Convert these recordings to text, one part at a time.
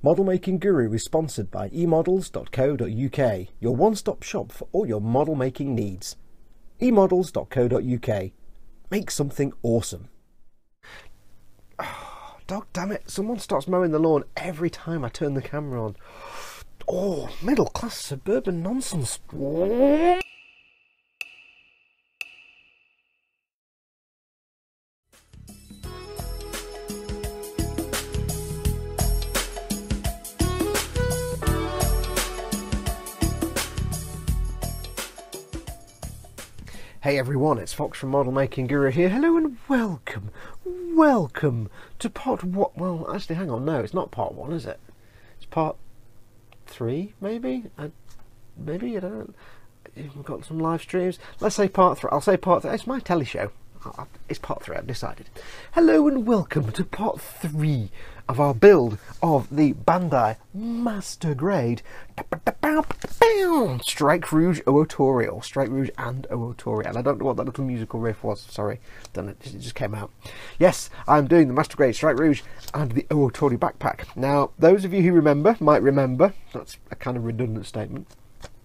Model Making Guru is sponsored by emodels.co.uk, your one-stop shop for all your model making needs. emodels.co.uk. Make something awesome. Oh, dog damn it, someone starts mowing the lawn every time I turn the camera on. Oh, middle-class suburban nonsense. Hey everyone, it's Fox from Model Making Guru here. Hello and welcome to part one. Well, actually, hang on, no, it's not part one, is it? It's part 3, maybe? Maybe, I don't know. We've got some live streams. Let's say part 3. I'll say part 3. It's my telly show. It's part 3, I've decided. Hello and welcome to part 3 of our build of the Bandai Master Grade Strike Rouge Ootori, or Strike Rouge and Ootori. And I don't know what that little musical riff was, sorry, it just came out. Yes, I'm doing the Master Grade Strike Rouge and the Ootori backpack. Now, those of you who might remember, that's a kind of redundant statement.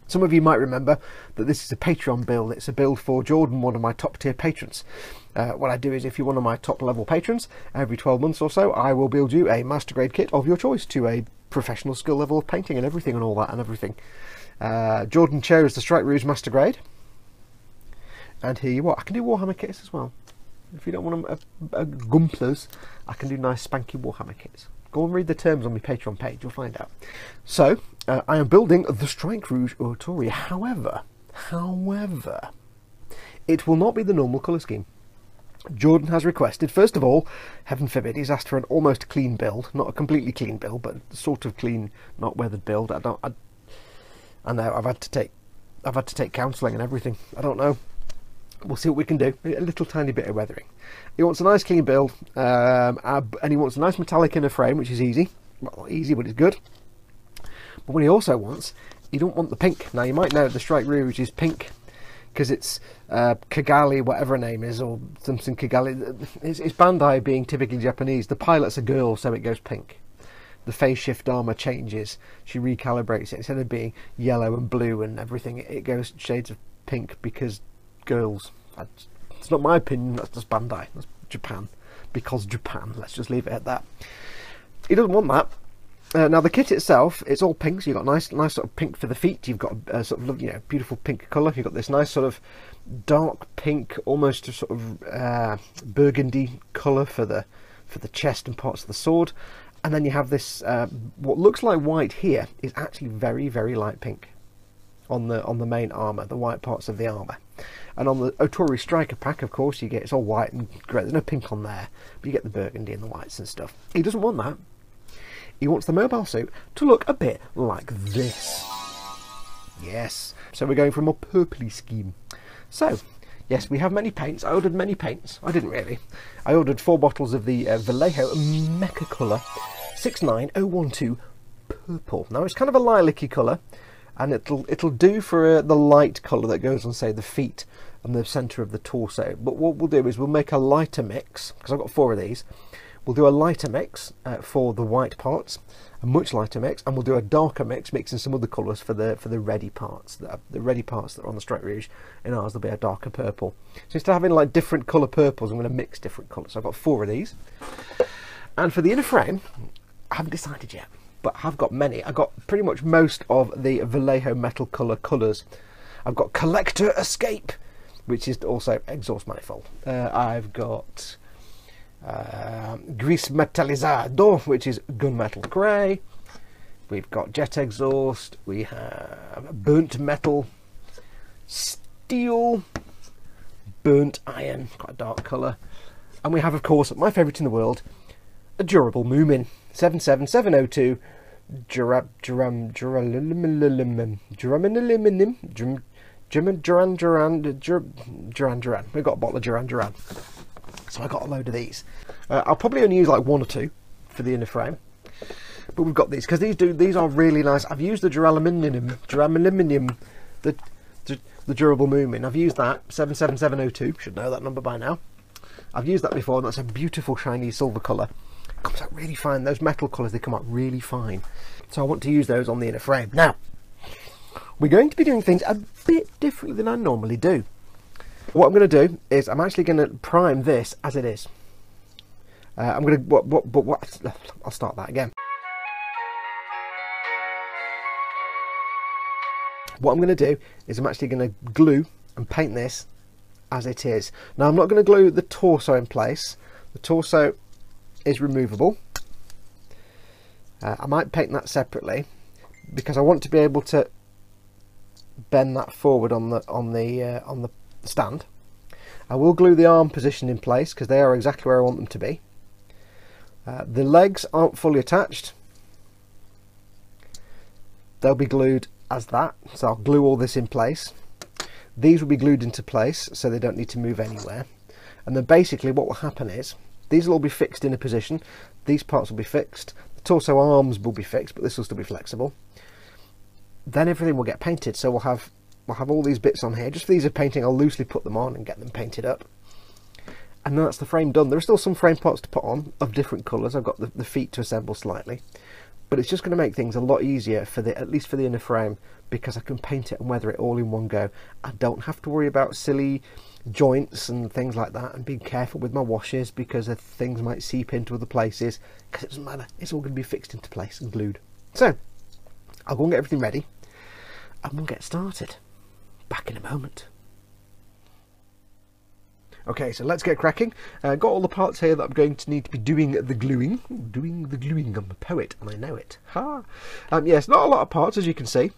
Some of you might remember that this is a Patreon build. It's a build for Jordan, one of my top tier patrons. What I do is, if you're one of my top level patrons, every 12 months or so, I will build you a master grade kit of your choice to a professional skill level of painting and everything and all that and everything. Jordan chose the Strike Rouge Master Grade. And here you are. I can do Warhammer kits as well. If you don't want them gumplers, I can do nice spanky Warhammer kits. Go and read the terms on my Patreon page, you'll find out. So, I am building the Strike Rouge Ootori. However, it will not be the normal colour scheme. Jordan has requested, first of all, heaven forbid, he's asked for an almost clean build. Not a completely clean build, but sort of clean, not weathered build. I know, I've had to take counselling and everything. I don't know. We'll see what we can do. A little tiny bit of weathering. He wants a nice clean build, and he wants a nice metallic inner frame, which is easy. Well, not easy, but it's good. But what he also wants, you don't want the pink. Now, you might know the Strike Rouge is pink because it's Kigali, whatever her name is, or something Kigali. It's Bandai being typically Japanese. The pilot's a girl, so it goes pink. The phase shift armour changes. She recalibrates it. Instead of being yellow and blue and everything, it goes shades of pink because girls. It's not my opinion, that's just Bandai. That's Japan. Because Japan. Let's just leave it at that. He doesn't want that. Now the kit itself, it's all pink, so you've got nice sort of pink for the feet. You've got a sort of, beautiful pink colour. You've got this nice sort of dark pink, almost a sort of burgundy colour for the chest and parts of the sword. And then you have this what looks like white here is actually very, very light pink on the main armour, the white parts of the armour. And on the Ootori Striker pack, of course, you get, it's all white and grey. There's no pink on there, but you get the burgundy and the whites and stuff. He doesn't want that. He wants the mobile suit to look a bit like this. Yes. So we're going for a more purpley scheme. So, yes, we have many paints. I ordered many paints. I didn't really. I ordered 4 bottles of the Vallejo Mecha Colour 69012 Purple. Now, it's kind of a lilac-y colour, and it'll do for the light colour that goes on, say, the feet and the centre of the torso. But what we'll do is we'll make a lighter mix, because I've got 4 of these. We'll do a lighter mix for the white parts, a much lighter mix, and we'll do a darker mix, mixing some other colours for the ready parts. The ready parts that are on the Strike Rouge, in ours, there'll be a darker purple. So instead of having like different colour purples, I'm going to mix different colours. So I've got 4 of these. And for the inner frame, I haven't decided yet, but I've got many. I've got pretty much most of the Vallejo metal colours. I've got Collector Escape, which is also exhaust manifold. I've got Gris Metallizado, which is gunmetal grey. We've got jet exhaust. We have burnt metal, steel, burnt iron, quite a dark colour. And we have, of course, my favourite in the world, a durable Moomin 77702 Duran. We've got a bottle of Duran. So I got a load of these. I'll probably only use like 1 or 2 for the inner frame, but we've got these because these are really nice. I've used the duraluminum, the durable Moomin. I've used that 77702. Should know that number by now. I've used that before, and that's a beautiful shiny silver colour. comes out really fine. Those metal colours, they come out really fine. So I want to use those on the inner frame. Now, we're going to be doing things a bit differently than I normally do. What I'm going to do is I'm actually going to prime this as it is. I'm going to, I'll start that again. What I'm going to do is I'm actually going to glue and paint this as it is. Now I'm not going to glue the torso in place. The torso is removable. I might paint that separately because I want to be able to bend that forward on the stand. I will glue the arm position in place because they are exactly where I want them to be. The legs aren't fully attached. They'll be glued as that, so I'll glue all this in place. These will be glued into place so they don't need to move anywhere. And then basically what will happen is these will all be fixed in a position. These parts will be fixed. The torso arms will be fixed, but this will still be flexible. Then everything will get painted. So we'll have all these bits on here. Just for these of painting, I'll loosely put them on and get them painted up. And then that's the frame done. There are still some frame parts to put on of different colours. I've got the feet to assemble slightly. But it's just going to make things a lot easier for at least for the inner frame, because I can paint it and weather it all in one go. I don't have to worry about silly joints and things like that, and being careful with my washes because things might seep into other places, because it doesn't matter. It's all going to be fixed into place and glued. So I'll go and get everything ready and we'll get started. Back in a moment. Okay, so let's get cracking. Got all the parts here that I'm going to need to be doing the gluing. Doing the gluing. I'm a poet and I know it. Ha! Yes, not a lot of parts, as you can see.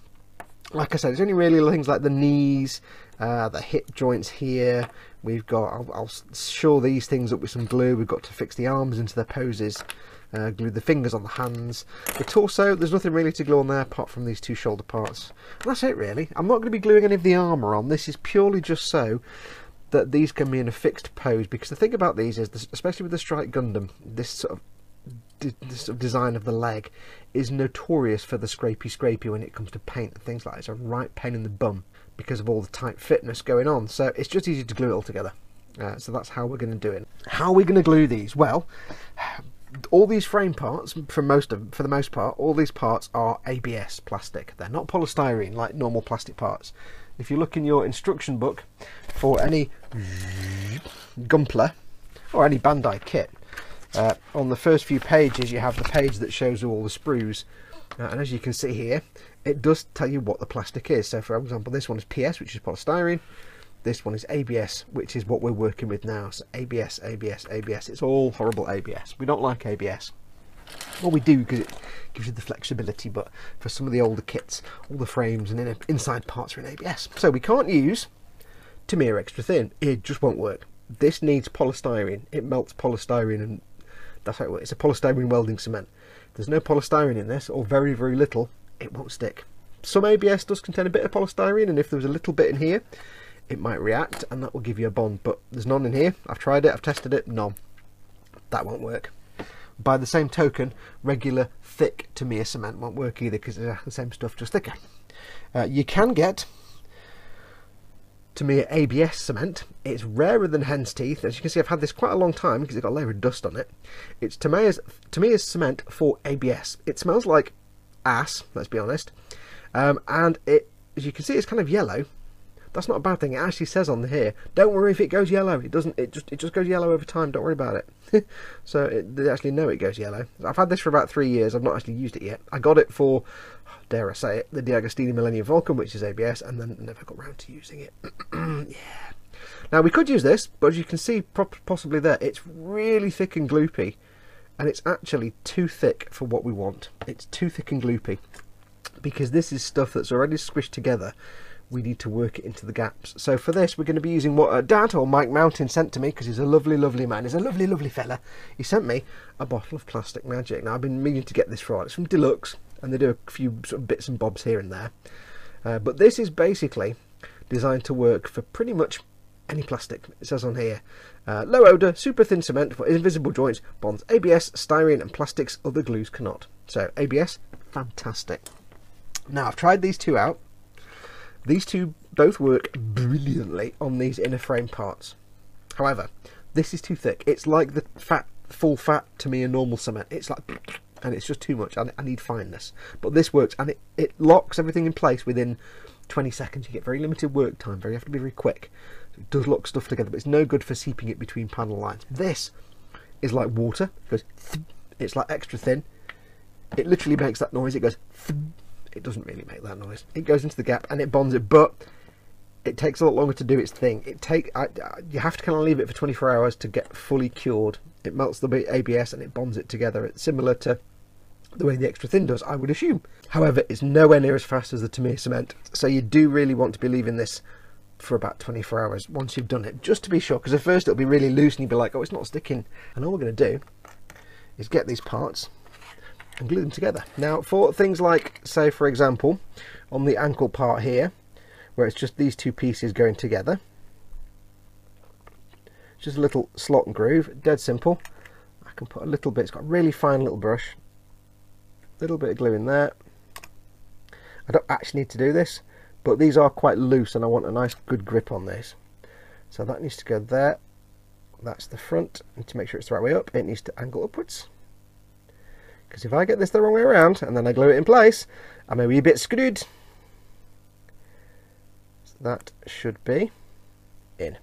Like I said, it's only really things like the knees, the hip joints here. We've got, I'll shore these things up with some glue. We've got to fix the arms into their poses. Glue the fingers on the hands. The torso, there's nothing really to glue on there apart from these two shoulder parts. And that's it really. I'm not going to be gluing any of the armour on. This is purely just so that these can be in a fixed pose, because the thing about these is, especially with the Strike Gundam, this sort of design of the leg is notorious for the scrapey when it comes to paint and things like that. It's a right pain in the bum because of all the tight fitness going on, so it's just easy to glue it all together. So that's how we're going to do it. How are we going to glue these? Well, all these frame parts, for the most part, all these parts are ABS plastic. They're not polystyrene like normal plastic parts. If you look in your instruction book for any Gunpla or any Bandai kit, on the first few pages you have the page that shows you all the sprues, and as you can see here, it does tell you what the plastic is. So for example, this one is PS, which is polystyrene. This one is ABS, which is what we're working with now. So ABS, ABS, ABS. It's all horrible ABS. We don't like ABS. Well, we do because it gives you the flexibility, but for some of the older kits, all the frames and inside parts are in ABS. So we can't use Tamiya Extra Thin. It just won't work. This needs polystyrene. It melts polystyrene, and that's how it works. It's a polystyrene welding cement. If there's no polystyrene in this, or very, very little, it won't stick. Some ABS does contain a bit of polystyrene, and if there was a little bit in here, it might react and that will give you a bond, but there's none in here. I've tried it, I've tested it, none. That won't work. By the same token, regular thick Tamiya cement won't work either, because it's the same stuff, just thicker. You can get Tamiya ABS cement. It's rarer than hen's teeth. As you can see, I've had this quite a long time because it's got a layer of dust on it. It's Tamiya's cement for ABS. It smells like ass, let's be honest, and it, as you can see, it's kind of yellow. That's not a bad thing. It actually says on here, don't worry if it goes yellow. It doesn't. It just goes yellow over time. Don't worry about it. So they actually know it goes yellow. I've had this for about 3 years. I've not actually used it yet. I got it for, dare I say it, the D'Agostini Millennium Falcon, which is ABS, and then never got round to using it. Yeah. Now we could use this, but as you can see, possibly there, it's really thick and gloopy, and it's actually too thick for what we want. It's too thick and gloopy because this is stuff that's already squished together. We need to work it into the gaps. So for this, we're going to be using what Dad, or Mike Mountain, sent to me, because he's a lovely, lovely man. He's a lovely, lovely fella. He sent me a bottle of Plastic Magic. Now, I've been meaning to get this for a while. It's from Deluxe, and they do a few sort of bits and bobs here and there. But this is basically designed to work for pretty much any plastic. It says on here, low odour, super thin cement for invisible joints, bonds ABS, styrene, and plastics other glues cannot. So ABS, fantastic. Now, I've tried these two out. These two both work brilliantly on these inner frame parts. However, this is too thick. It's like the fat full fat to me a normal cement. It's like, and it's just too much. I need fineness. But this works, and it locks everything in place within 20 seconds. You get very limited work time. You have to be very quick. It does lock stuff together, but it's no good for seeping it between panel lines. This is like water. It goes, it's like extra thin. It literally makes that noise. It goes, it doesn't really make that noise. It goes into the gap and it bonds it, but it takes a lot longer to do its thing. You have to kind of leave it for 24 hours to get fully cured. It melts the ABS and it bonds it together. It's similar to the way the extra thin does, I would assume. However, it's nowhere near as fast as the Tamiya cement, so you do really want to be leaving this for about 24 hours once you've done it, just to be sure, because at first it'll be really loose and you'll be like, oh, it's not sticking. And all we're going to do is get these parts and glue them together. Now, for things like, say for example, on the ankle part here, where it's just these two pieces going together, just a little slot and groove, dead simple. I can put a little bit, it's got a really fine little brush, little bit of glue in there. I don't actually need to do this, but these are quite loose and I want a nice good grip on this. So that needs to go there. That's the front. I need to make sure it's the right way up. It needs to angle upwards, because if I get this the wrong way around and then I glue it in place, I may be a bit screwed. So that should be in.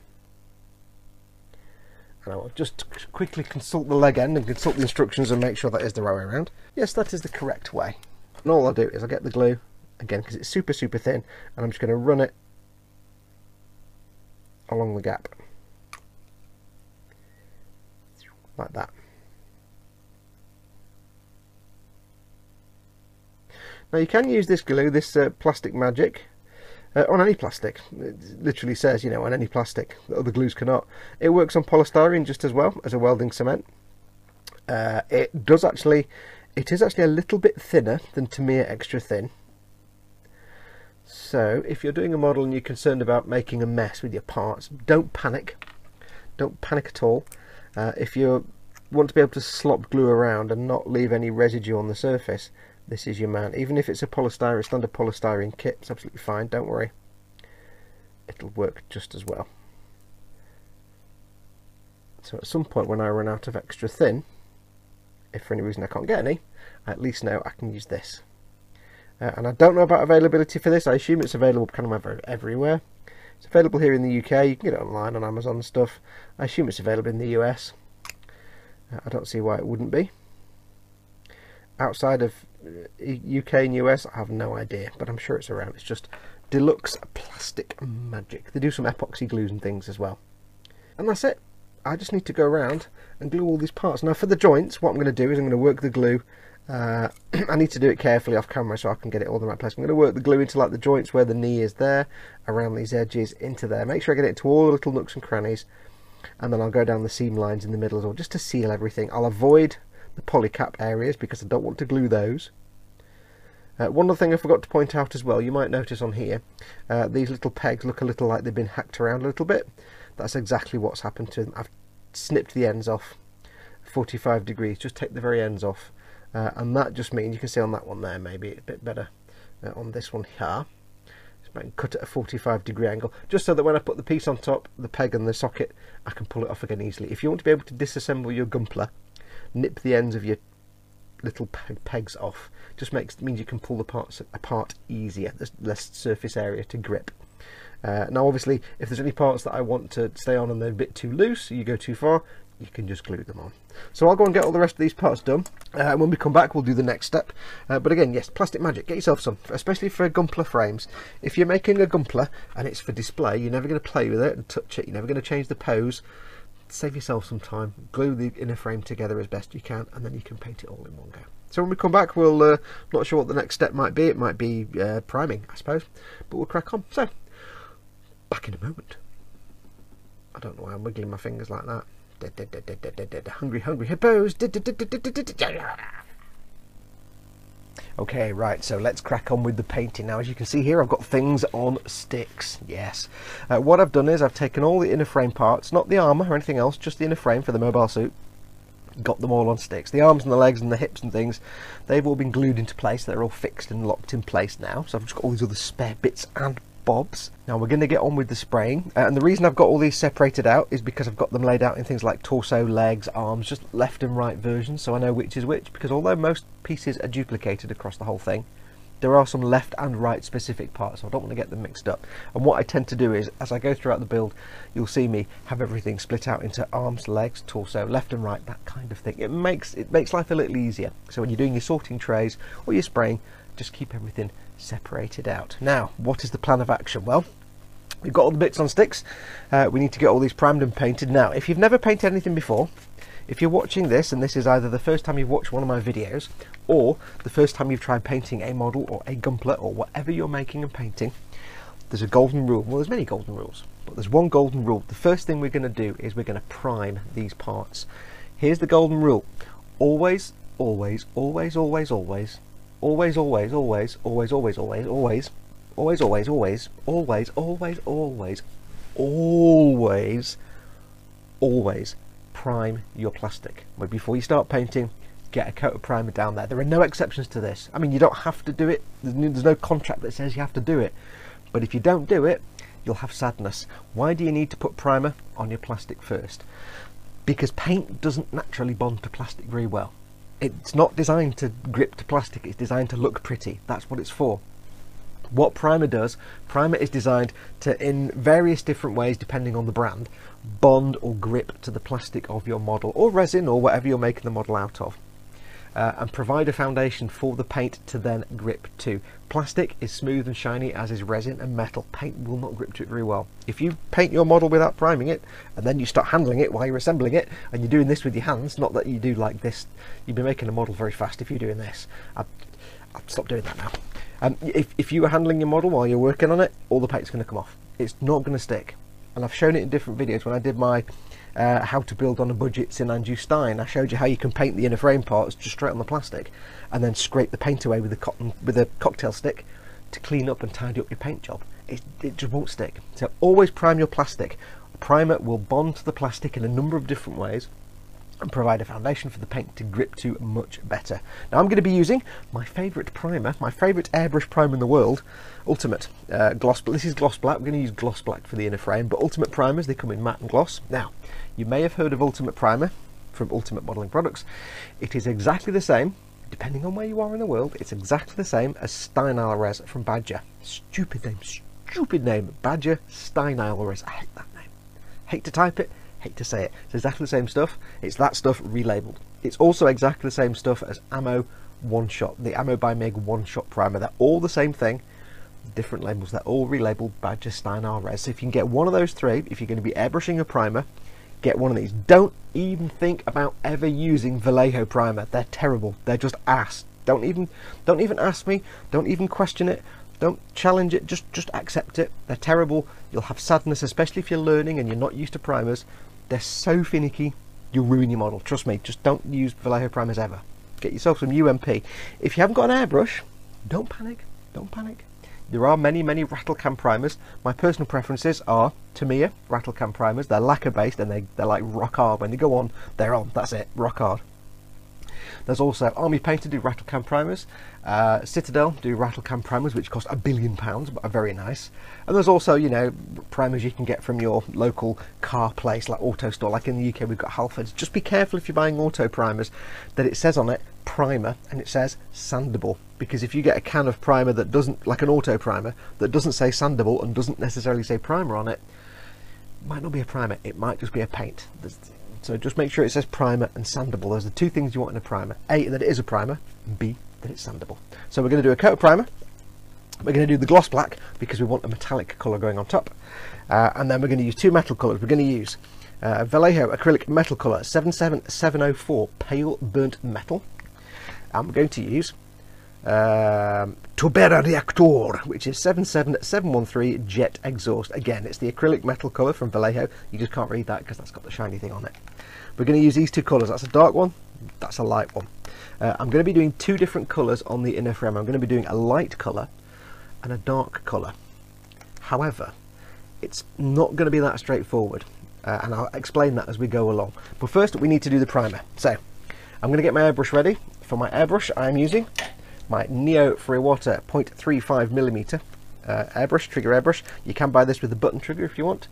And I will just quickly consult the leg end and consult the instructions and make sure that is the right way around. Yes, that is the correct way. And all I'll do is I'll get the glue, again, because it's super, super thin, and I'm just going to run it along the gap. Like that. Now you can use this glue, this plastic magic, on any plastic. It literally says, you know, on any plastic that other glues cannot. It works on polystyrene just as well as a welding cement. It is actually a little bit thinner than Tamiya Extra Thin. So if you're doing a model and you're concerned about making a mess with your parts, don't panic. Don't panic at all. If you want to be able to slop glue around and not leave any residue on the surface, this is your man. Even if it's a polystyrene, standard polystyrene kit, it's absolutely fine, don't worry. It'll work just as well. So at some point when I run out of extra thin, if for any reason I can't get any, I at least know I can use this. And I don't know about availability for this. I assume it's available kind of everywhere. It's available here in the UK. You can get it online on Amazon and stuff. I assume it's available in the US. I don't see why it wouldn't be. Outside of UK and US, I have no idea, but I'm sure it's around. It's just deluxe plastic magic. They do some epoxy glues and things as well. And that's it. I just need to go around and glue all these parts. Now for the joints, what I'm going to do is I'm going to work the glue. I need to do it carefully off camera so I can get it all in the right place. I'm going to work the glue into like the joints where the knee is there, around these edges, into there. Make sure I get it into all the little nooks and crannies. And then I'll go down the seam lines in the middle as well, just to seal everything. I'll avoid the polycap areas because I don't want to glue those. One other thing I forgot to point out as well, you might notice on here, these little pegs look a little like they've been hacked around a little bit. That's exactly what's happened to them. I've snipped the ends off 45 degrees, just take the very ends off. And that just means, you can see on that one there, maybe a bit better on this one here. Cut at a 45-degree angle, just so that when I put the piece on top, the peg and the socket, I can pull it off again easily. If you want to be able to disassemble your gumpler, nip the ends of your little pegs off. Just means you can pull the parts apart easier. There's less surface area to grip. Now obviously, if there's any parts that I want to stay on and they're a bit too loose, you go too far, you can just glue them on. So I'll go and get all the rest of these parts done. When we come back, we'll do the next step. But again, yes, plastic magic. Get yourself some, especially for gumpler frames. If you're making a gumpler and it's for display, you're never going to play with it and touch it. You're never going to change the pose. Save yourself some time. Glue the inner frame together as best you can, and then you can paint it all in one go. So when we come back, we'll not sure what the next step might be. It might be priming, I suppose, but we'll crack on. So back in a moment. I don't know why I'm wiggling my fingers like that. Hungry hippos. Okay, right, so let's crack on with the painting. Now, as you can see here, I've got things on sticks. Yes. What I've done is I've taken all the inner frame parts, not the armour or anything else, just the inner frame for the mobile suit. Got them all on sticks. The arms and the legs and the hips and things, they've all been glued into place. They're all fixed and locked in place now. So I've just got all these other spare bits and bobs. Now we're going to get on with the spraying, and the reason I've got all these separated out is because I've got them laid out in things like torso, legs, arms, just left and right versions, so I know which is which, because although most pieces are duplicated across the whole thing, there are some left and right specific parts, so I don't want to get them mixed up. And what I tend to do is, as I go throughout the build, you'll see me have everything split out into arms, legs, torso, left and right, that kind of thing. It makes life a little easier. So when you're doing your sorting trays or your spraying, just keep everything separated out. Now, what is the plan of action? Well, we've got all the bits on sticks. We need to get all these primed and painted. Now, if you've never painted anything before, if you're watching this and this is either the first time you've watched one of my videos or the first time you've tried painting a model or a gunpla or whatever you're making and painting, there's a golden rule. Well, there's many golden rules, but there's one golden rule. The first thing we're going to do is we're going to prime these parts. Here's the golden rule. Always, always, always, always, always, always, always, always, always, always, always, always, always, always, always, always, always, always, always prime your plastic. Before you start painting, get a coat of primer down there. There are no exceptions to this. I mean, you don't have to do it. There's no contract that says you have to do it. But if you don't do it, you'll have sadness. Why do you need to put primer on your plastic first? Because paint doesn't naturally bond to plastic very well. It's not designed to grip to plastic. It's designed to look pretty. That's what it's for. What primer does, primer is designed to, in various different ways depending on the brand, bond or grip to the plastic of your model or resin or whatever you're making the model out of, and provide a foundation for the paint to then grip to. Plastic is smooth and shiny, as is resin and metal. Paint will not grip to it very well. If you paint your model without priming it and then you start handling it while you're assembling it, and you're doing this with your hands, not that you do like this, you'll be making a model very fast if you're doing this. I'll stop doing that now. If you were handling your model while you're working on it, all the paint's going to come off. It's not going to stick. And I've shown it in different videos. When I did my how to build on a budget in Andrew Stein, I showed you how you can paint the inner frame parts just straight on the plastic and then scrape the paint away with a cocktail stick to clean up and tidy up your paint job. It just won't stick. So always prime your plastic. A primer will bond to the plastic in a number of different ways and provide a foundation for the paint to grip to much better. Now I'm going to be using my favourite primer, my favourite airbrush primer in the world, Ultimate Gloss. But this is Gloss Black. We're going to use Gloss Black for the inner frame, but Ultimate primers, they come in matte and gloss. Now, you may have heard of Ultimate Primer from Ultimate Modelling Products. It is exactly the same, depending on where you are in the world, it's exactly the same as Steinal Res from Badger. Stupid name, Badger Steinal Res. I hate that name. Hate to type it, hate to say it. It's exactly the same stuff. It's that stuff relabeled. It's also exactly the same stuff as Ammo One Shot, the Ammo by Mig One Shot Primer. They're all the same thing, different labels. They're all relabeled Badger Steinal Res. So if you can get one of those three, if you're going to be airbrushing a primer, get one of these. Don't even think about ever using Vallejo primer. They're terrible. They're just ass. Don't even ask me. Don't even question it. Don't challenge it. Just accept it. They're terrible. You'll have sadness, especially if you're learning and you're not used to primers. They're so finicky, you'll ruin your model. Trust me, just don't use Vallejo primers ever. Get yourself some UMP. If you haven't got an airbrush, don't panic. Don't panic. There are many rattle can primers. My personal preferences are Tamiya rattle can primers. They're lacquer based and they're like rock hard. When they go on, they're on. That's it, rock hard. There's also Army Painter do rattle can primers. Citadel do rattle can primers, which cost £1 billion, but are very nice. And there's also, you know, primers you can get from your local car place, like Auto Store. Like in the UK, we've got Halfords. Just be careful if you're buying auto primers that it says on it primer and it says sandable. Because if you get a can of primer that doesn't, like an auto primer, that doesn't say sandable and doesn't necessarily say primer on it, it might not be a primer. It might just be a paint. So just make sure it says primer and sandable. Those are the two things you want in a primer. A, that it is a primer, and B, that it's sandable. So we're going to do a coat of primer. We're going to do the gloss black because we want a metallic colour going on top. And then we're going to use two metal colours. We're going to use Vallejo acrylic metal colour 77704 pale burnt metal. And we're going to use Tobera Reactor, which is 77713 jet exhaust. Again, it's the acrylic metal colour from Vallejo. You just can't read that because that's got the shiny thing on it. We're going to use these two colours. That's a dark one, that's a light one. I'm going to be doing two different colours on the inner frame. I'm going to be doing a light colour and a dark colour. However, it's not going to be that straightforward, and I'll explain that as we go along. But first we need to do the primer. So I'm going to get my airbrush ready. For my airbrush I'm using my Neo Freewater 0.35mm airbrush, trigger airbrush. You can buy this with a button trigger if you want.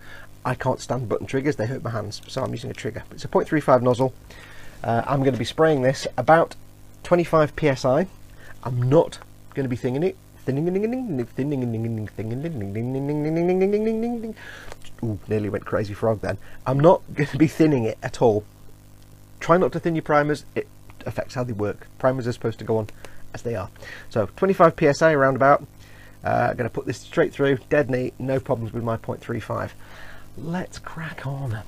I can't stand button triggers, they hurt my hands, so I'm using a trigger. It's a 0.35 nozzle. I'm going to be spraying this about 25 psi. I'm not going to be thinning it. Ooh, nearly went crazy frog then. I'm not going to be thinning it at all. Try not to thin your primers, it affects how they work. Primers are supposed to go on as they are. So 25 psi around about. Going to put this straight through, dead neat, no problems with my 0.35. Let's crack on.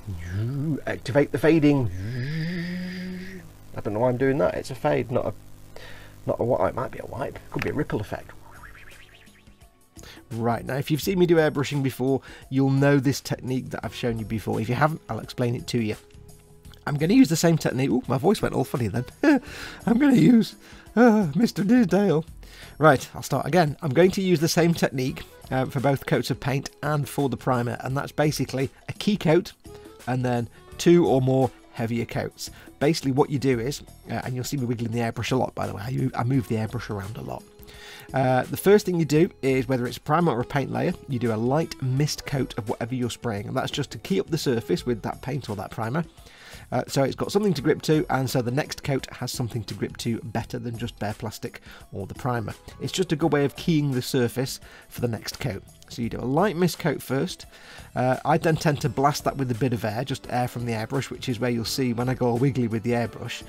Activate the fading. I don't know why I'm doing that. It's a fade, not a wipe. It might be a wipe. It could be a ripple effect. Right, now if you've seen me do airbrushing before, you'll know this technique that I've shown you before. If you haven't, I'll explain it to you. I'm going to use the same technique. Ooh, my voice went all funny then. I'm going to use Mr. Disdale. Right, I'll start again. I'm going to use the same technique for both coats of paint and for the primer, and that's basically a key coat and then 2 or more heavier coats. Basically what you do is, and you'll see me wiggling the airbrush a lot by the way, I move the airbrush around a lot. The first thing you do is, whether it's a primer or a paint layer, you do a light mist coat of whatever you're spraying, and that's just to key up the surface with that paint or that primer. So it's got something to grip to, and so the next coat has something to grip to better than just bare plastic or the primer. It's just a good way of keying the surface for the next coat. So you do a light mist coat first. I then tend to blast that with a bit of air, just air from the airbrush, which is where you'll see when I go all wiggly with the airbrush,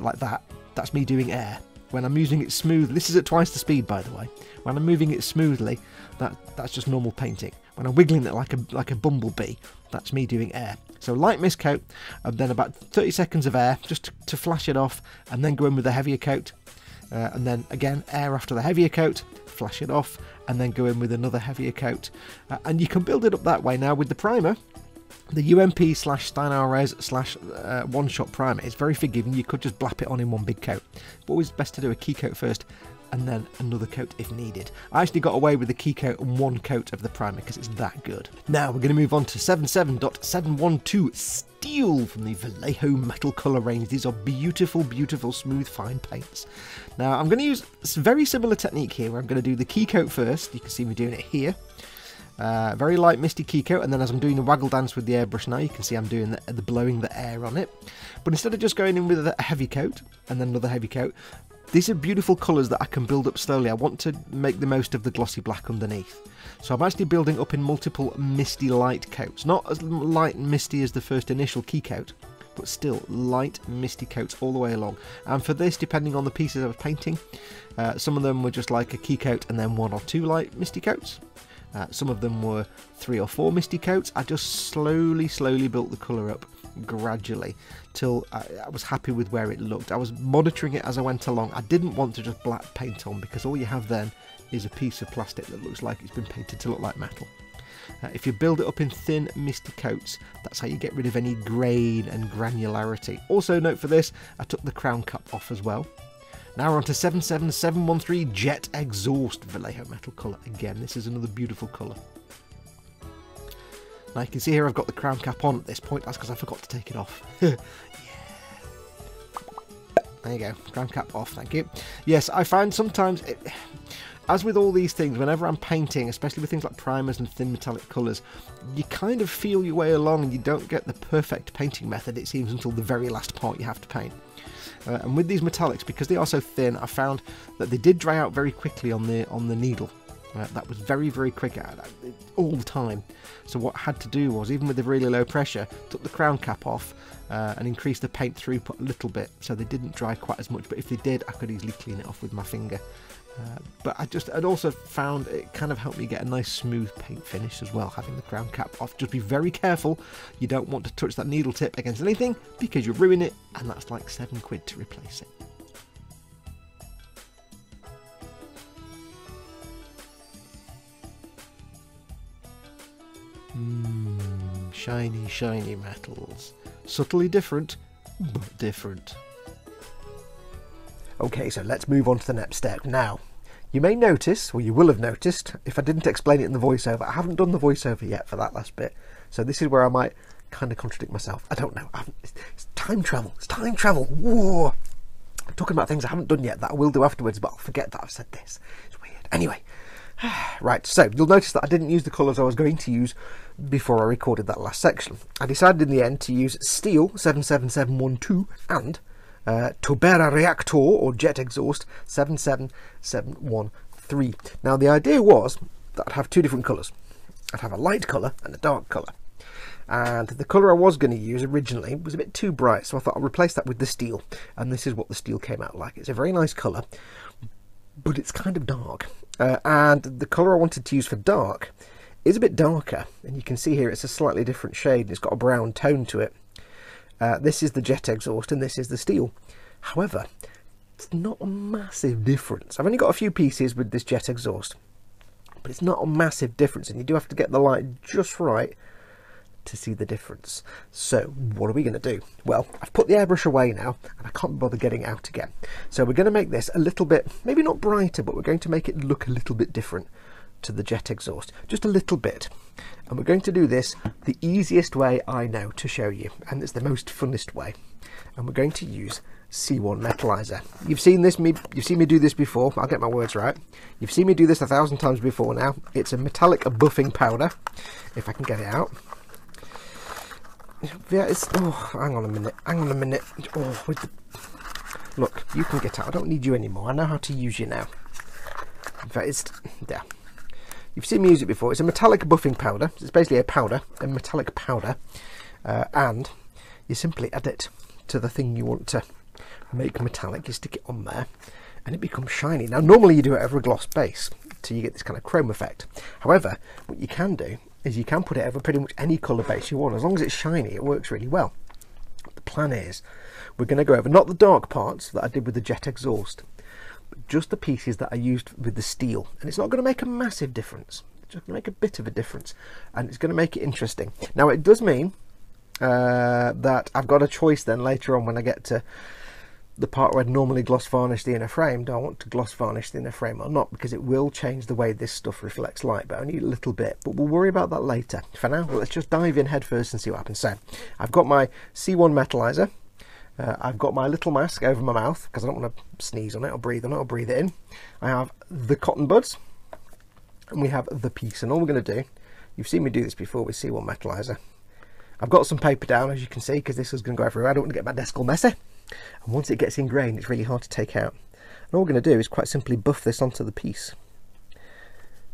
like that. That's me doing air. When I'm using it smooth, this is at twice the speed by the way. When I'm moving it smoothly, that's just normal painting. When I'm wiggling it like a bumblebee, that's me doing air. So light mist coat, and then about 30 seconds of air just to flash it off, and then go in with a heavier coat, and then again air after the heavier coat, flash it off, and then go in with another heavier coat. And you can build it up that way. Now with the primer, the UMP/Steinarez/ one-shot primer, it's very forgiving. You could just blap it on in one big coat, but always best to do a key coat first and then another coat if needed. I actually got away with the key coat and one coat of the primer because it's that good. Now we're going to move on to 77.712 Steel from the Vallejo metal colour range. These are beautiful, beautiful, smooth, fine paints. Now I'm going to use a very similar technique here, where I'm going to do the key coat first. You can see me doing it here. Very light misty key coat, and then as I'm doing the waggle dance with the airbrush now, you can see I'm doing the blowing the air on it. But instead of just going in with a heavy coat and then another heavy coat, these are beautiful colours that I can build up slowly. I want to make the most of the glossy black underneath. So I'm actually building up in multiple misty light coats. Not as light and misty as the first initial key coat, but still light misty coats all the way along. And for this, depending on the pieces I was painting, some of them were just like a key coat and then 1 or 2 light misty coats. Some of them were 3 or 4 misty coats. I just slowly built the colour up gradually till I was happy with where it looked. I was monitoring it as I went along. I didn't want to just black paint on, because all you have then is a piece of plastic that looks like it's been painted to look like metal. If you build it up in thin misty coats, that's how you get rid of any grain and granularity. Also note for this, I took the crown cap off as well. Now we're on to 77713 Jet Exhaust Vallejo metal colour. Again, this is another beautiful colour. Now you can see here I've got the crown cap on at this point. That's because I forgot to take it off. Yeah. There you go, crown cap off, thank you. Yes, I find sometimes, as with all these things, whenever I'm painting, especially with things like primers and thin metallic colours, you kind of feel your way along and you don't get the perfect painting method, it seems, until the very last part you have to paint. And with these metallics, because they are so thin, I found that they did dry out very quickly on the needle. That was very quick all the time. So what I had to do was, even with the really low pressure, took the crown cap off and increased the paint throughput a little bit, so they didn't dry quite as much. But if they did, I could easily clean it off with my finger. But I'd also found it kind of helped me get a nice smooth paint finish as well, having the crown cap off. Just be very careful. You don't want to touch that needle tip against anything, because you'll ruin it, and that's like £7 to replace it. Shiny metals. Subtly different, but different. Okay, so let's move on to the next step. Now, you may notice, or you will have noticed, if I didn't explain it in the voiceover, I haven't done the voiceover yet for that last bit. So this is where I might kind of contradict myself. I don't know. It's time travel. It's time travel. Whoa! I'm talking about things I haven't done yet that I will do afterwards, but I'll forget that I've said this. It's weird. Anyway, Right, so you'll notice that I didn't use the colours I was going to use before I recorded that last section. I decided in the end to use Steel 77712 and Tobera Reactor or Jet Exhaust 77713. Now the idea was that I'd have two different colours. I'd have a light colour and a dark colour. And the colour I was going to use originally was a bit too bright, so I thought I'd replace that with the Steel. And this is what the Steel came out like. It's a very nice colour, but it's kind of dark. And the colour I wanted to use for dark is a bit darker. And you can see here it's a slightly different shade. It's got a brown tone to it. This is the Jet Exhaust and this is the Steel. However, it's not a massive difference. I've only got a few pieces with this Jet Exhaust, but it's not a massive difference. And you do have to get the light just right to see the difference. So what are we going to do? Well, I've put the airbrush away now and I can't bother getting it out again. So we're going to make this a little bit, maybe not brighter, but we're going to make it look a little bit different to the Jet Exhaust, just a little bit. And we're going to do this the easiest way I know to show you, and it's the most funnest way. And we're going to use C1 Metalizer. You've seen me do this before. I'll get my words right. You've seen me do this 1,000 times before now. It's a metallic buffing powder, if I can get it out. Yeah, it's, oh, hang on a minute. Oh, look, you can get out. I don't need you anymore. I know how to use you now. In fact, it's there. You've seen me use it before. It's a metallic buffing powder. It's basically a metallic powder, and you simply add it to the thing you want to make metallic. You stick it on there, and it becomes shiny. Now, normally you do it over a gloss base, so you get this kind of chrome effect. However, what you can do is you can put it over pretty much any colour base you want. As long as it's shiny, it works really well. The plan is we're going to go over not the dark parts that I did with the Jet Exhaust, but just the pieces that I used with the Steel. And it's not going to make a massive difference. It's just going to make a bit of a difference, and it's going to make it interesting. Now, it does mean that I've got a choice then later on when I get to the part where I'd normally gloss varnish the inner frame. Do I want to gloss varnish the inner frame or not? Because it will change the way this stuff reflects light, but only a little bit. But we'll worry about that later. For now, let's just dive in head first and see what happens. So, I've got my C1 Metalizer. I've got my little mask over my mouth because I don't want to sneeze on it or breathe on it or breathe it in. I have the cotton buds, and we have the piece. And all we're going to do, you've seen me do this before with C1 Metalizer. I've got some paper down, as you can see, because this is going to go everywhere. I don't want to get my desk all messy. And once it gets ingrained, it's really hard to take out. And all we're going to do is quite simply buff this onto the piece.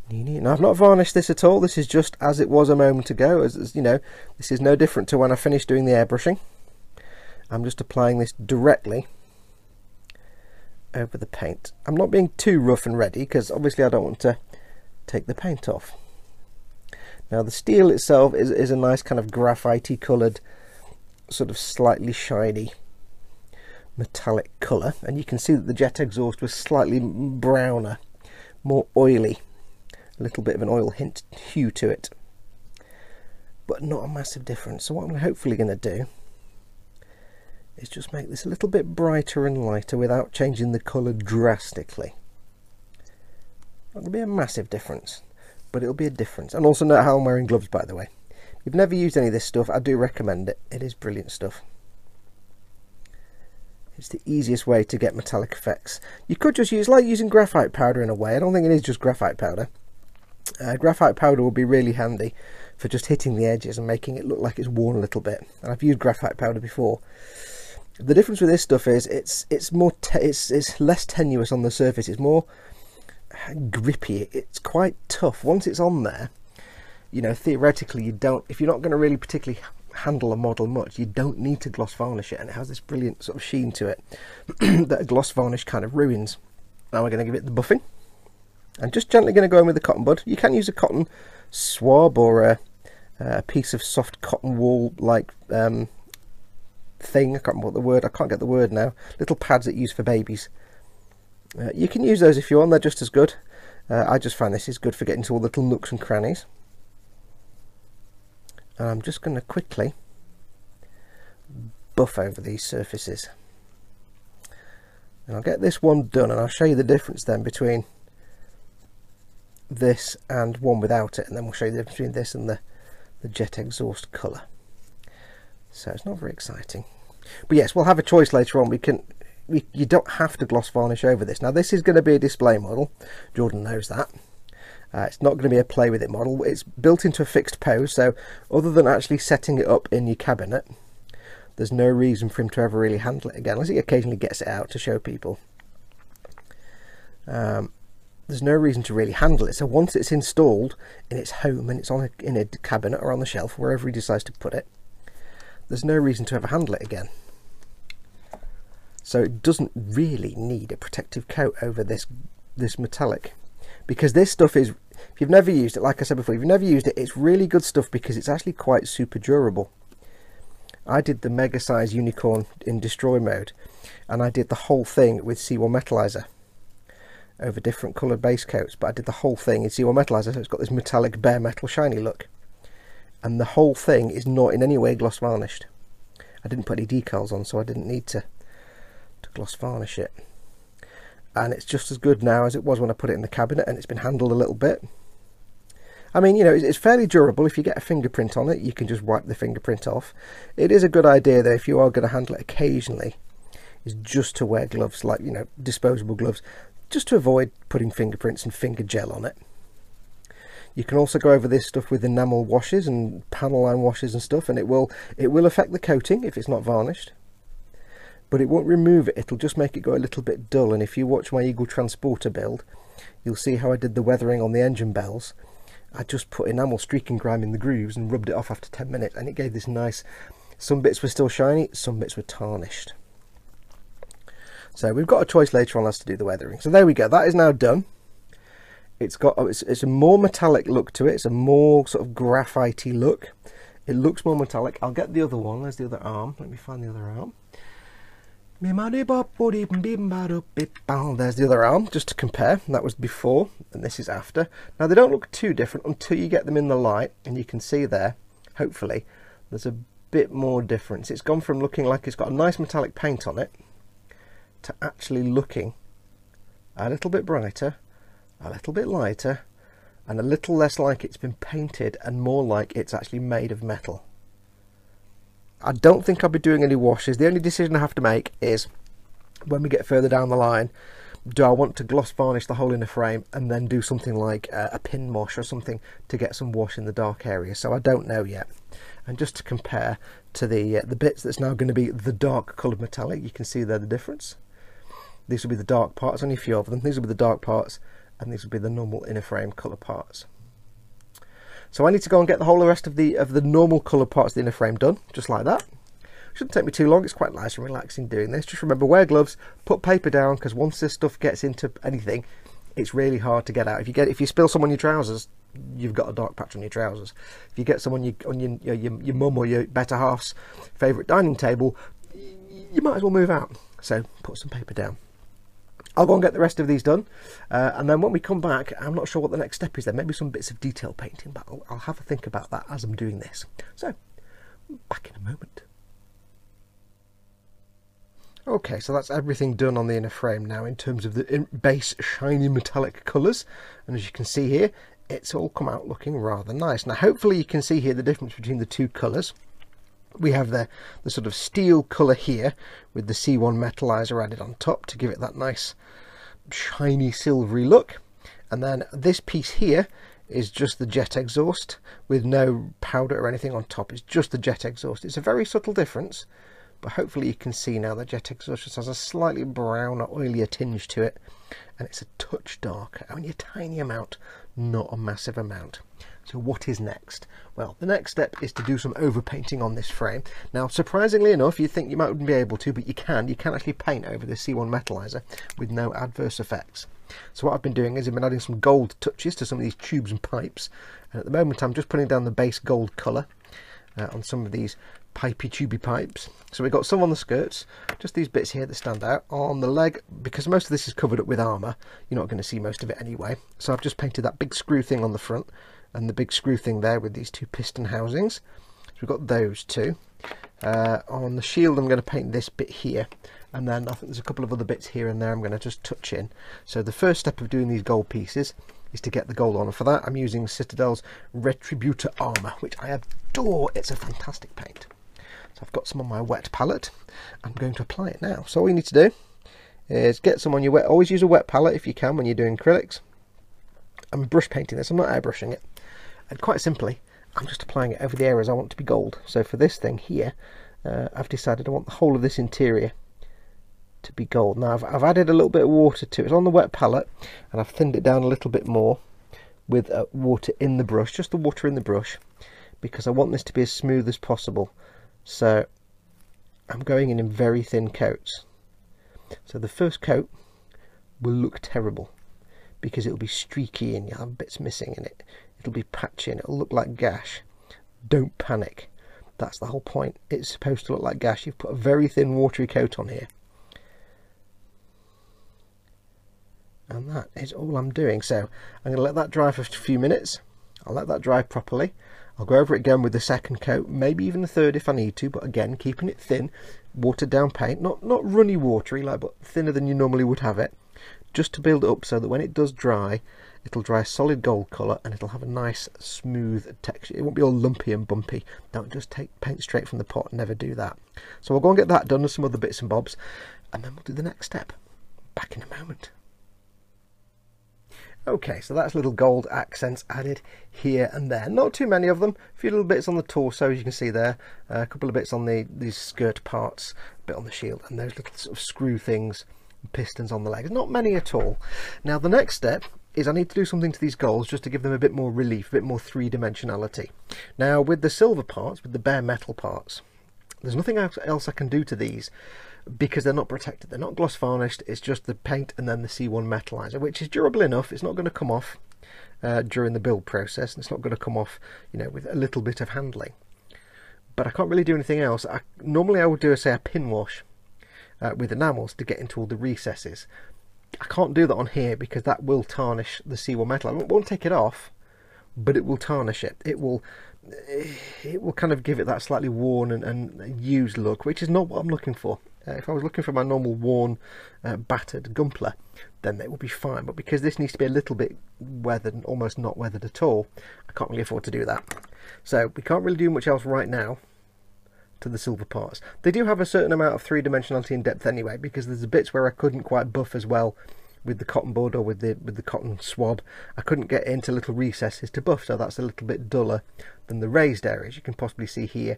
Now, I've not varnished this at all. This is just as it was a moment ago. As you know, this is no different to when I finished doing the airbrushing. I'm just applying this directly over the paint. I'm not being too rough and ready because obviously I don't want to take the paint off. Now, the Steel itself is a nice kind of graphite-y coloured, sort of slightly shiny metallic colour, and you can see that the Jet Exhaust was slightly browner, more oily, a little bit of an oil hue to it, but not a massive difference. So what I'm hopefully going to do is just make this a little bit brighter and lighter without changing the colour drastically. Not going to be a massive difference, but it'll be a difference. And also note how I'm wearing gloves, by the way. If you've never used any of this stuff, I do recommend it. It is brilliant stuff. It's the easiest way to get metallic effects. You could just use, like using graphite powder in a way. I don't think it is just graphite powder. Graphite powder will be really handy for just hitting the edges and making it look like it's worn a little bit. And I've used graphite powder before. The difference with this stuff is it's less tenuous on the surface. It's more grippy. It's quite tough. Once it's on there, you know, theoretically, if you're not going to really particularly handle a model much, you don't need to gloss varnish it, and it has this brilliant sort of sheen to it that a gloss varnish kind of ruins. Now we're going to give it the buffing, and just gently going to go in with the cotton bud. You can use a cotton swab or a piece of soft cotton wool like thing. I can't remember what the word. I can't get the word now. Little pads that you use for babies. You can use those if you want. They're just as good. I just find this is good for getting to all the little nooks and crannies. And I'm just going to quickly buff over these surfaces. And I'll get this one done, and I'll show you the difference then between this and one without it, and then we'll show you the difference between this and the Jet Exhaust colour. So it's not very exciting. But yes, we'll have a choice later on. You don't have to gloss varnish over this. Now, this is going to be a display model. Jordan knows that. It's not going to be a play with it model. It's built into a fixed pose, so other than actually setting it up in your cabinet, there's no reason for him to ever really handle it again, unless he occasionally gets it out to show people. There's no reason to really handle it. So once it's installed in its home and it's in a cabinet or on the shelf, wherever he decides to put it, there's no reason to ever handle it again. So it doesn't really need a protective coat over this metallic, because this stuff is, if you've never used it, like I said before, if you've never used it, it's really good stuff because it's actually quite super durable. I did the mega size unicorn in destroy mode, and I did the whole thing with C1 metallizer over different coloured base coats, but I did the whole thing in C1 metallizer, so it's got this metallic bare metal shiny look, and the whole thing is not in any way gloss varnished. I didn't put any decals on, so I didn't need to gloss varnish it, and it's just as good now as it was when I put it in the cabinet, and it's been handled a little bit. I mean, you know, it's fairly durable. If you get a fingerprint on it, you can just wipe the fingerprint off. It is a good idea though, if you are going to handle it occasionally, is just to wear gloves, like, you know, disposable gloves, just to avoid putting fingerprints and finger gel on it. You can also go over this stuff with enamel washes and panel line washes and stuff, and it will affect the coating if it's not varnished, but it won't remove it. It'll just make it go a little bit dull. And if you watch my Eagle Transporter build, you'll see how I did the weathering on the engine bells. I just put enamel streak and grime in the grooves and rubbed it off after 10 minutes, and it gave this nice, some bits were still shiny, some bits were tarnished. So we've got a choice later on as to do the weathering. So there we go, that is now done. It's got, it's a more metallic look to it. It's a more sort of graphite-y look. It looks more metallic. I'll get the other one. There's the other arm. Let me find the other arm. There's the other arm, just to compare. That was before, and this is after. Now they don't look too different until you get them in the light, and you can see there, hopefully, there's a bit more difference. It's gone from looking like it's got a nice metallic paint on it to actually looking a little bit brighter, a little bit lighter, and a little less like it's been painted and more like it's actually made of metal. I don't think I'll be doing any washes. The only decision I have to make is when we get further down the line, do I want to gloss varnish the whole inner frame and then do something like a pin wash or something to get some wash in the dark area. So I don't know yet. And just to compare to the bits that's now going to be the dark coloured metallic, you can see there the difference. These will be the dark parts, only a few of them. These will be the dark parts, and these will be the normal inner frame colour parts. So I need to go and get the whole rest of the normal colour parts of the inner frame done, just like that. Shouldn't take me too long. It's quite nice and relaxing doing this. Just remember, wear gloves, put paper down, because once this stuff gets into anything, it's really hard to get out. If you spill some on your trousers, you've got a dark patch on your trousers. If you get some on your mum or your better half's favourite dining table, you might as well move out. So put some paper down. I'll go and get the rest of these done, and then when we come back, I'm not sure what the next step is. There may be some bits of detail painting, but I'll have a think about that as I'm doing this. So, back in a moment. Okay, so that's everything done on the inner frame now in terms of the base shiny metallic colours, and as you can see here, it's all come out looking rather nice. Now hopefully you can see here the difference between the two colours. We have the sort of steel colour here with the C1 metallizer added on top to give it that nice shiny silvery look, and then this piece here is just the jet exhaust with no powder or anything on top. It's just the jet exhaust. It's a very subtle difference, but hopefully you can see now the jet exhaust just has a slightly brown or oilier tinge to it, and it's a touch darker, only a tiny amount, not a massive amount. So what is next? Well, the next step is to do some overpainting on this frame. Now, surprisingly enough, you think you might be able to, but you can actually paint over the C1 metallizer with no adverse effects. So what I've been doing is I've been adding some gold touches to some of these tubes and pipes, and at the moment I'm just putting down the base gold colour on some of these pipey tubey pipes. So we've got some on the skirts, just these bits here that stand out. On the leg, because most of this is covered up with armour, you're not going to see most of it anyway, so I've just painted that big screw thing on the front and the big screw thing there with these two piston housings. So we've got those two. On the shield I'm going to paint this bit here, and then I think there's a couple of other bits here and there I'm going to just touch in. So the first step of doing these gold pieces is to get the gold on, and for that I'm using Citadel's Retributor Armour, which I adore. It's a fantastic paint. So I've got some on my wet palette. I'm going to apply it now. So all you need to do is get some on your wet. Always use a wet palette if you can when you're doing acrylics. I'm brush painting this, I'm not airbrushing it. And quite simply, I'm just applying it over the areas I want to be gold. So for this thing here, I've decided I want the whole of this interior to be gold. Now I've added a little bit of water to it. It's on the wet palette, and I've thinned it down a little bit more with water in the brush, just the water in the brush, because I want this to be as smooth as possible. So I'm going in very thin coats. So the first coat will look terrible because it'll be streaky and you'll have bits missing in it. It'll be patchy and it'll look like gash. Don't panic. That's the whole point. It's supposed to look like gash. You've put a very thin watery coat on here. And that is all I'm doing. So I'm going to let that dry for a few minutes. I'll let that dry properly. I'll go over it again with the second coat, maybe even the third if I need to, but again, keeping it thin, watered down paint, not runny watery, like, but thinner than you normally would have it, just to build it up so that when it does dry, it'll dry a solid gold colour and it'll have a nice smooth texture. It won't be all lumpy and bumpy. Don't just take paint straight from the pot, never do that. So we'll go and get that done and some other bits and bobs, and then we'll do the next step. Back in a moment. Okay, so that's little gold accents added here and there. Not too many of them. A few little bits on the torso, as you can see there. A couple of bits on these skirt parts, a bit on the shield, and those little sort of screw things, pistons on the legs. Not many at all. Now the next step is I need to do something to these golds just to give them a bit more relief, a bit more three-dimensionality. Now with the silver parts, with the bare metal parts, there's nothing else I can do to these, because they're not protected. They're not gloss varnished. It's just the paint and then the C1 metallizer, which is durable enough. It's not going to come off during the build process, and it's not going to come off, you know, with a little bit of handling. But I can't really do anything else. Normally I would do, say, a pin wash with enamels to get into all the recesses. I can't do that on here because that will tarnish the C1 metal. I won't take it off, but it will tarnish it. It will kind of give it that slightly worn and used look, which is not what I'm looking for. If I was looking for my normal worn, battered Gumpler, then it would be fine. But because this needs to be a little bit weathered and almost not weathered at all, I can't really afford to do that. So we can't really do much else right now to the silver parts. They do have a certain amount of three-dimensionality and depth anyway, because there's the bits where I couldn't quite buff as well with the cotton bud or with the cotton swab. I couldn't get into little recesses to buff, so that's a little bit duller than the raised areas. You can possibly see here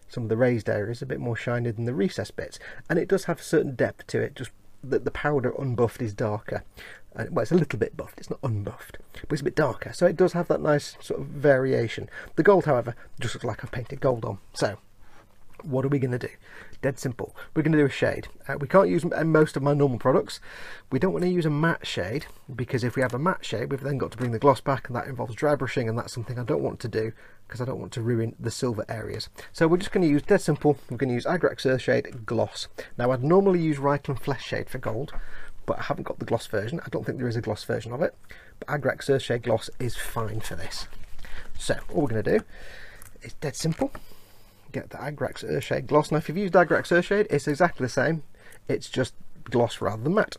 some of the raised areas a bit more shiny than the recess bits, and it does have a certain depth to it, just that the powder unbuffed is darker. Well, it's a little bit buffed, it's not unbuffed, but it's a bit darker, so it does have that nice sort of variation. The gold, however, just looks like I've painted gold on. So what are we going to do? Dead simple. We're going to do a shade. We can't use most of my normal products. We don't want to use a matte shade, because if we have a matte shade, we've then got to bring the gloss back, and that involves dry brushing, and that's something I don't want to do because I don't want to ruin the silver areas. So we're just going to use, dead simple, we're going to use Agrax Earthshade Gloss. Now I'd normally use Rikland Flesh Shade for gold, but I haven't got the gloss version. I don't think there is a gloss version of it, but Agrax Earthshade Gloss is fine for this. So all we're going to do is dead simple, get the Agrax Earthshade Gloss. Now if you've used Agrax Earthshade, it's exactly the same, it's just gloss rather than matte.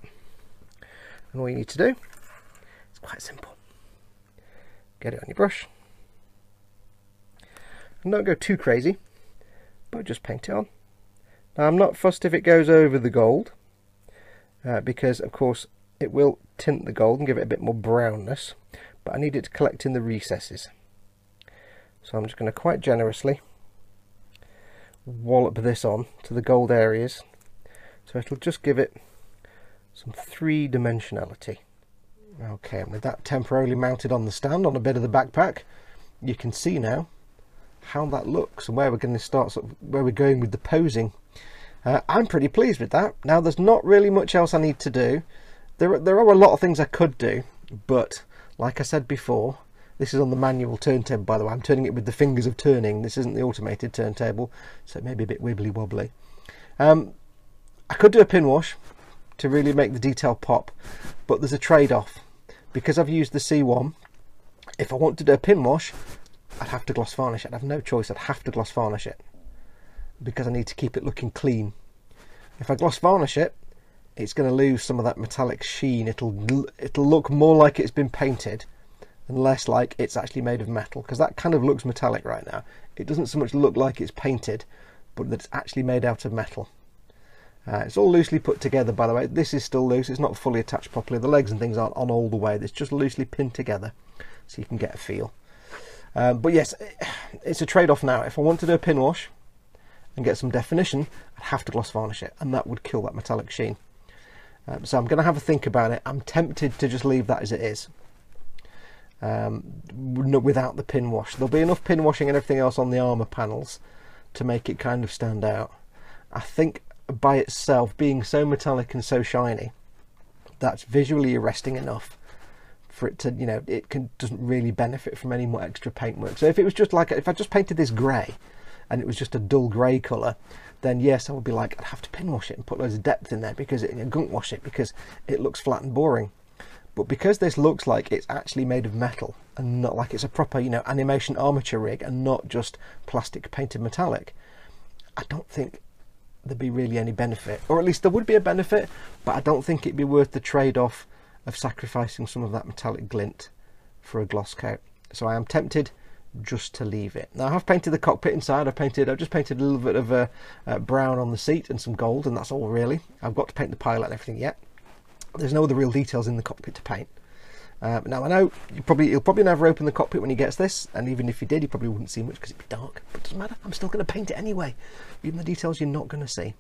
And all you need to do, it's quite simple, get it on your brush, and don't go too crazy, but just paint it on. Now I'm not fussed if it goes over the gold, because of course it will tint the gold and give it a bit more brownness, but I need it to collect in the recesses. So I'm just going to quite generously wallop this on to the gold areas, so it'll just give it some three-dimensionality. Okay, and with that temporarily mounted on the stand on a bit of the backpack, you can see now how that looks and where we're going to start, sort of where we're going with the posing. I'm pretty pleased with that. Now there's not really much else I need to do. There are a lot of things I could do, but like I said before, this is on the manual turntable, by the way. I'm turning it with the fingers of turning. This isn't the automated turntable, so it may be a bit wibbly wobbly. I could do a pin wash to really make the detail pop, but there's a trade-off. Because I've used the C1, if I want to do a pin wash, I'd have to gloss varnish it. I'd have no choice, I'd have to gloss varnish it, because I need to keep it looking clean. If I gloss varnish it, it's going to lose some of that metallic sheen. It'll look more like it's been painted and less like it's actually made of metal, because that kind of looks metallic right now. It doesn't so much look like it's painted, but that it's actually made out of metal. It's all loosely put together, by the way. This is still loose, it's not fully attached properly. The legs and things aren't on all the way, it's just loosely pinned together so you can get a feel. But yes, it's a trade-off now. If I want to do a pin wash and get some definition, I'd have to gloss varnish it, and that would kill that metallic sheen. So I'm going to have a think about it. I'm tempted to just leave that as it is, without the pin wash. There'll be enough pin washing and everything else on the armour panels to make it kind of stand out. I think by itself, being so metallic and so shiny, that's visually arresting enough for it to, you know, doesn't really benefit from any more extra paintwork. So if it was just like, if I just painted this grey and it was just a dull grey colour, then yes, I would be like, I'd have to pin wash it and put loads of depth in there, because gunk wash it, because it looks flat and boring. But because this looks like it's actually made of metal and not like it's a proper, you know, animation armature rig and not just plastic painted metallic, I don't think there'd be really any benefit. Or at least there would be a benefit, but I don't think it'd be worth the trade-off of sacrificing some of that metallic glint for a gloss coat. So I am tempted just to leave it. Now I have painted the cockpit inside. I've just painted a little bit of brown on the seat and some gold, and that's all really. I've got to paint the pilot and everything yet. There's no other real details in the cockpit to paint. Now I know he'll probably never open the cockpit when he gets this, and even if he did, he probably wouldn't see much because it'd be dark. But it doesn't matter, I'm still going to paint it anyway, even the details you're not going to see.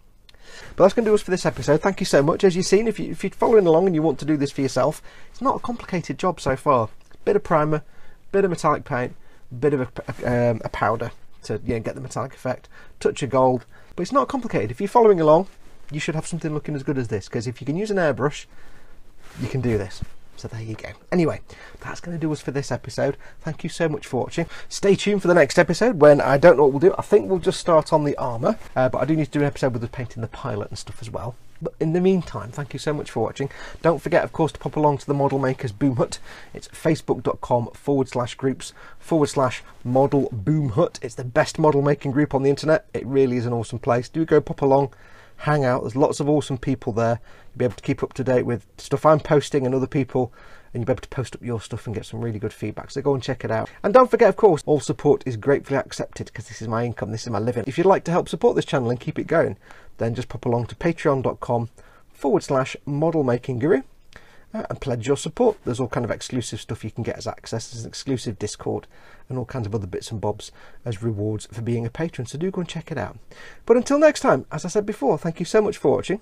But that's going to do us for this episode. Thank you so much. As you've seen, if you're following along and you want to do this for yourself, it's not a complicated job so far. Bit of primer, bit of metallic paint, bit of a powder to, you know, get the metallic effect, touch of gold, but it's not complicated. If you're following along, you should have something looking as good as this, because if you can use an airbrush, you can do this. So there you go. Anyway, that's going to do us for this episode. Thank you so much for watching. Stay tuned for the next episode, when I don't know what we'll do. I think we'll just start on the armour, but I do need to do an episode with us painting the pilot and stuff as well. But in the meantime, thank you so much for watching. Don't forget, of course, to pop along to the Model Makers Boom Hut. It's facebook.com/groups/model boom hut. It's the best model making group on the internet. It really is an awesome place. Do go pop along, hang out. There's lots of awesome people there. You'll be able to keep up to date with stuff I'm posting and other people, and you'll be able to post up your stuff and get some really good feedback. So go and check it out. And don't forget, of course, all support is gratefully accepted, because this is my income, this is my living. If you'd like to help support this channel and keep it going, then just pop along to patreon.com/modelmakingguru and pledge your support. There's all kind of exclusive stuff you can get as access. There's an exclusive Discord and all kinds of other bits and bobs as rewards for being a patron. So do go and check it out. But until next time, as I said before, thank you so much for watching.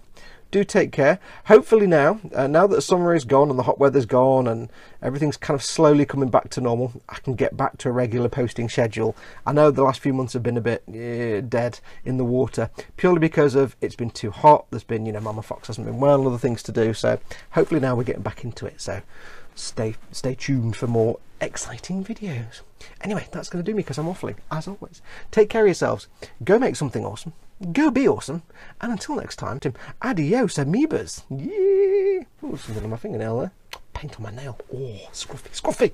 Do take care. Hopefully now that summer is gone and the hot weather's gone and everything's kind of slowly coming back to normal, I can get back to a regular posting schedule. I know the last few months have been a bit dead in the water, purely because of it's been too hot. There's been, you know, Mama Fox hasn't been well and other things to do. So hopefully now we're getting back into it. So stay tuned for more exciting videos. Anyway, that's going to do me, because I'm waffling as always. Take care of yourselves. Go make something awesome. Go be awesome. And until next time, adios amoebas. Yeah. Oh, something on my fingernail there. Paint on my nail. Oh, scruffy, scruffy.